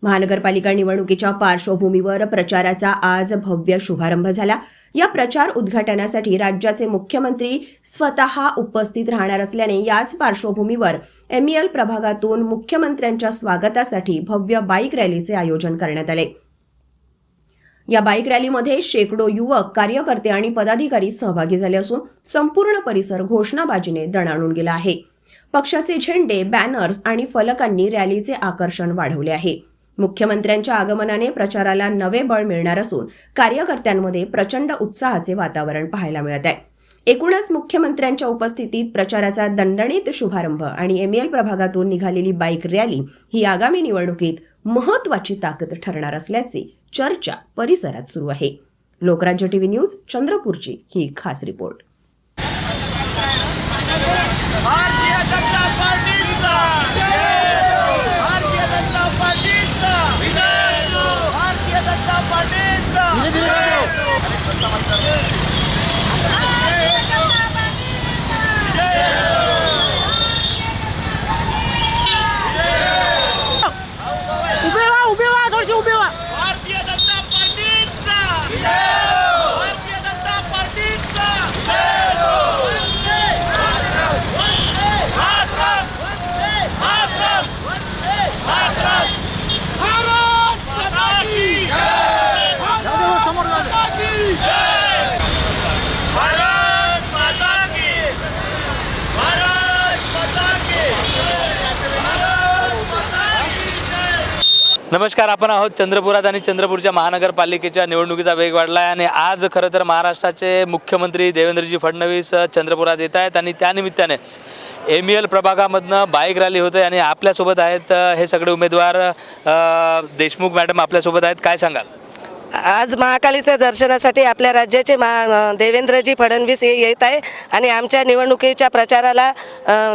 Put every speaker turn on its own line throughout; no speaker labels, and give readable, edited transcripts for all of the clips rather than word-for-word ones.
महानगरपालिका निवडणुकीच्या पार्श्वभूमीवर प्रचाराचा आज भव्य शुभारंभ झाला। या प्रचार उद्घाटनासाठी राज्याचे मुख्यमंत्री स्वतः उपस्थित राहणार असल्याने याच पार्श्वभूमीवर MEL प्रभागातून मुख्यमंत्र्यांच्या स्वागतासाठी भव्य बाईक रॅलीचे आयोजन करण्यात आले। या बाईक रॅलीमध्ये शेकडो युवक, कार्यकर्ते आणि पदाधिकारी सहभागी झाले असून संपूर्ण परिसर घोषणाबाजीने दणाणून गेला आहे। पक्षाचे झेंडे, बॅनर्स आणि फलकांनी रॅलीचे आकर्षण वाढवले आहे। मुख्यमंत्र्यांच्या आगमनाने प्रचाराला नवे बळ मिळणार असून कार्यकर्त्यांमध्ये प्रचंड उत्साहाचे वातावरण पाहायला मिळत आहे। एकूणच मुख्यमंत्र्यांच्या उपस्थितीत प्रचाराचा दणदणीत शुभारंभ आणि MEL प्रभागातून निघालेली बाईक रॅली ही आगामी निवडणुकीत महत्त्वाची ताकद ठरणार असल्याची चर्चा परिसरात सुरू आहे। लोकराज्य टीव्ही न्यूज चंद्रपूरची ही खास रिपोर्ट।
भारतीय जनता पार्टीचा भारतीय जनता पार्टीचा भारतीय जनता पार्टीचा
उभे व्हा थोडीशी उभे व्हा।
भारतीय जनता पार्टीचा भारतीय जनता पार्टीचा
नमस्कार, आपण आहोत चंद्रपुरात आणि चंद्रपूरच्या महानगरपालिकेच्या निवडणुकीचा वेग वाढला आहे आणि आज खरं तर महाराष्ट्राचे मुख्यमंत्री देवेंद्रजी फडणवीस चंद्रपुरात येत आहेत आणि त्यानिमित्ताने MEL प्रभागामधनं बाईक रॅली होते आणि आपल्यासोबत आहेत हे सगळे उमेदवार। देशमुख मॅडम आपल्यासोबत आहेत, काय सांगाल?
आज महाकालीच्या दर्शनासाठी आपल्या राज्याचे देवेंद्रजी फडणवीस येत आहे आणि आमच्या निवडणुकीच्या प्रचाराला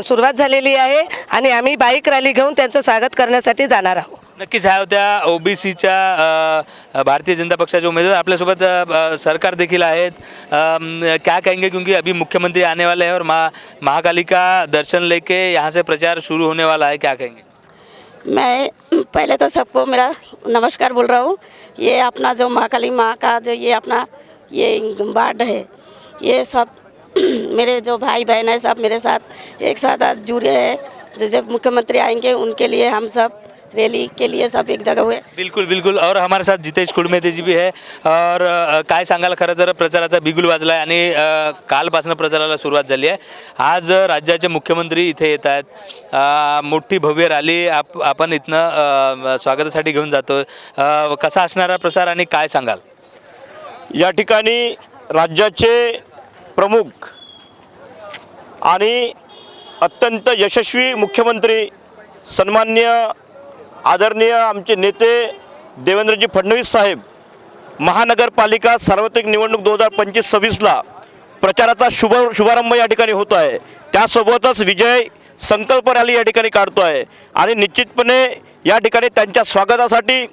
सुरुवात झालेली आहे आणि आम्ही बाईक रॅली घेऊन त्यांचं स्वागत करण्यासाठी जाणार आहोत।
नक्कीच ह्या होत्या OBCच्या भारतीय जनता पक्षाचे उमेदवार। आपल्यासोबत सरकार देखील आहेत। क्या कहेंगे, क्योंकि अभी मुख्यमंत्री आने वाले हैं और महाकाली का दर्शन लेके यहाँ से प्रचार शुरू होने वाला है, क्या कहेंगे?
मैं पहले तो सबको मेरा नमस्कार बोल रहा हूँ। ये अपना जो महाकाली माँ का जो ये अपना ये वार्ड है, ये सब मेरे जो भाई बहन है सब मेरे साथ एक साथ आज जुड़े हैं। जैसे मुख्यमंत्री आएंगे उनके लिए हम सब रैली के लिए सब एक जगह हुए।
बिल्कुल बिल्कुल। और हमारे साथ जितेश कुडमेते जी भी है। और काय सांगाल, खरं तर प्रचाराचा बिगुल वाजला आहे आणि कालपासून प्रचाराला सुरुवात झाली आहे। आज राज्याचे मुख्यमंत्री इथे येत आहेत। मोठी भव्य रॅली आपण इथनं स्वागतासाठी घेऊन जातोय। कसा असणारा प्रसार आणि काय सांगाल?
या ठिकाणी राज्याचे प्रमुख आणि अत्यंत यशस्वी मुख्यमंत्री सन्माननीय आदरणीय आमचे नेते देवेंद्रजी फडणवीस साहेब महानगरपालिका सार्वत्रिक निवडणूक 2025-26ला प्रचाराचा शुभारंभ या ठिकाणी होत आहे। त्यासोबतच विजय संकल्प रॅली या ठिकाणी काढतो आहे आणि निश्चितपणे या ठिकाणी त्यांच्या स्वागतासाठी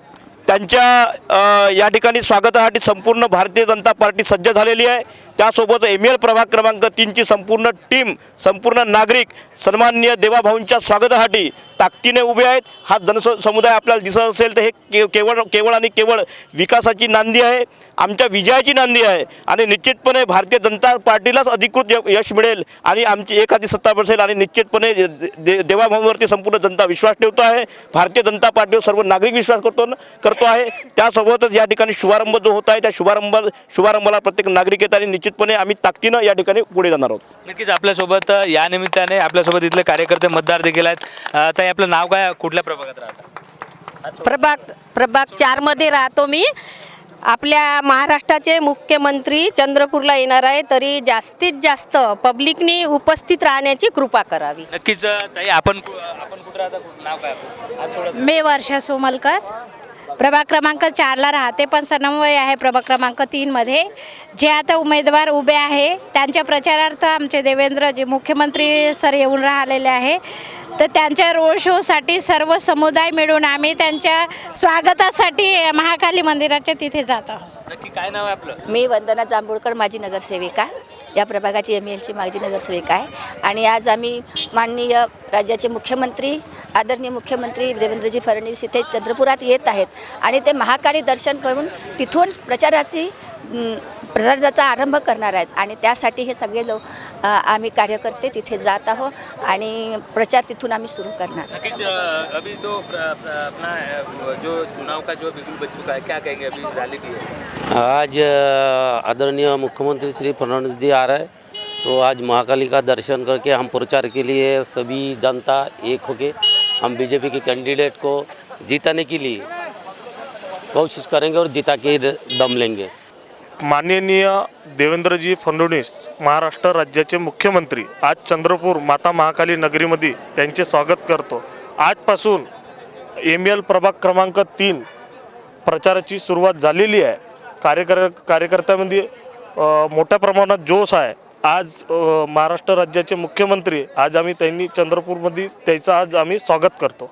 या ठिकाणी स्वागतासाठी संपूर्ण भारतीय जनता पार्टी सज्ज झालेली आहे। त्यासोबत MEL प्रभाग क्रमांक 3ची संपूर्ण टीम, संपूर्ण नागरिक सन्माननीय देवाभाऊंच्या स्वागतासाठी ताकदीने उभे आहेत। हा जनसमुदाय आपल्याला दिसत असेल तर हे केवळ आणि केवळ विकासाची नांदी आहे, आमच्या विजयाची नांदी आहे आणि निश्चितपणे भारतीय जनता पार्टीलाच अधिकृत यश मिळेल आणि आमची एखादी सत्ता बसेल आणि निश्चितपणे देवाभाऊंवरती संपूर्ण जनता विश्वास ठेवतो आहे। भारतीय जनता पार्टीवर सर्व नागरिक विश्वास करतो आहे। त्यासोबतच या ठिकाणी शुभारंभ जो होत आहे त्या शुभारंभाला प्रत्येक नागरिक येत आणि निश्चितपणे आम्ही ताकदीनं या ठिकाणी पुढे जाणार आहोत।
नक्कीच आपल्यासोबत या निमित्ताने आपल्यासोबत इथले कार्यकर्ते, मतदार देखील आहेत। ताई, आपलं नाव काय, कुठल्या प्रभागात राहता?
प्रभाग 4 मध्ये राहतो मी। आपल्या महाराष्ट्राचे मुख्यमंत्री चंद्रपूरला येणार आहे, तरी जास्तीत जास्त पब्लिकनी उपस्थित राहण्याची कृपा करावी।
नक्कीच ताई, आपण कुठे राहता, नाव काय?
मी वर्षा सोमलकर, प्रभाग क्रमांक 4ला राहते, पण समन्वय आहे प्रभाग क्रमांक 3 मध्ये। जे आता उमेदवार उभे आहे त्यांच्या प्रचारार्थ आमचे देवेंद्र जे मुख्यमंत्री सर येऊन राहिलेले आहे, तर त्यांच्या रोड शोसाठी सर्व समुदाय मिळून आम्ही त्यांच्या स्वागतासाठी महाकाली मंदिराच्या तिथे जातो।
नक्की काय नाव आहे आपलं?
मी वंदना जांभूळकर, माझी नगरसेविका। या प्रभागाची MLची माजी नगरसेविका आहे आणि आज आम्ही माननीय राज्याचे मुख्यमंत्री आदरणीय मुख्यमंत्री देवेंद्रजी फडणवीस इथे चंद्रपुरात येत आहेत आणि ते महाकाली दर्शन करून तिथून प्रचाराचा आरंभ करणार आहेत आणि त्यासाठी हे सगळे लोक आम्ही कार्यकर्ते तिथे जात आहोत आणि प्रचार तिथून आम्ही सुरू करणार।
नक्कीच अभी तो अपना जो चुनाव का जो बिगुल बच चुका है, क्या कहेंगे अभी रैली भी है?
आज आदरणीय मुख्यमंत्री श्री फडणवीस जी आ रहे हैं, तो आज महाकाली का दर्शन करके हम प्रचार के लिए सभी जनता एक होके हम बीजेपी के कैंडिडेट को जिताने के लिए कोशिश करेंगे और जिता के दम लेंगे।
माननीय देवेंद्रजी फडणवीस महाराष्ट्र राज्याचे मुख्यमंत्री आज चंद्रपूर माता महाकाली नगरीमध्ये त्यांचे स्वागत करतो। आजपासून ML प्रभाग क्रमांक 3 प्रचाराची सुरुवात झालेली आहे। कार्यकर्त्यामध्ये मोठ्या प्रमाणात जोश आहे। आज महाराष्ट्र राज्याचे मुख्यमंत्री आज आम्ही त्यांनी चंद्रपूरमध्ये त्याचं आज आम्ही स्वागत करतो।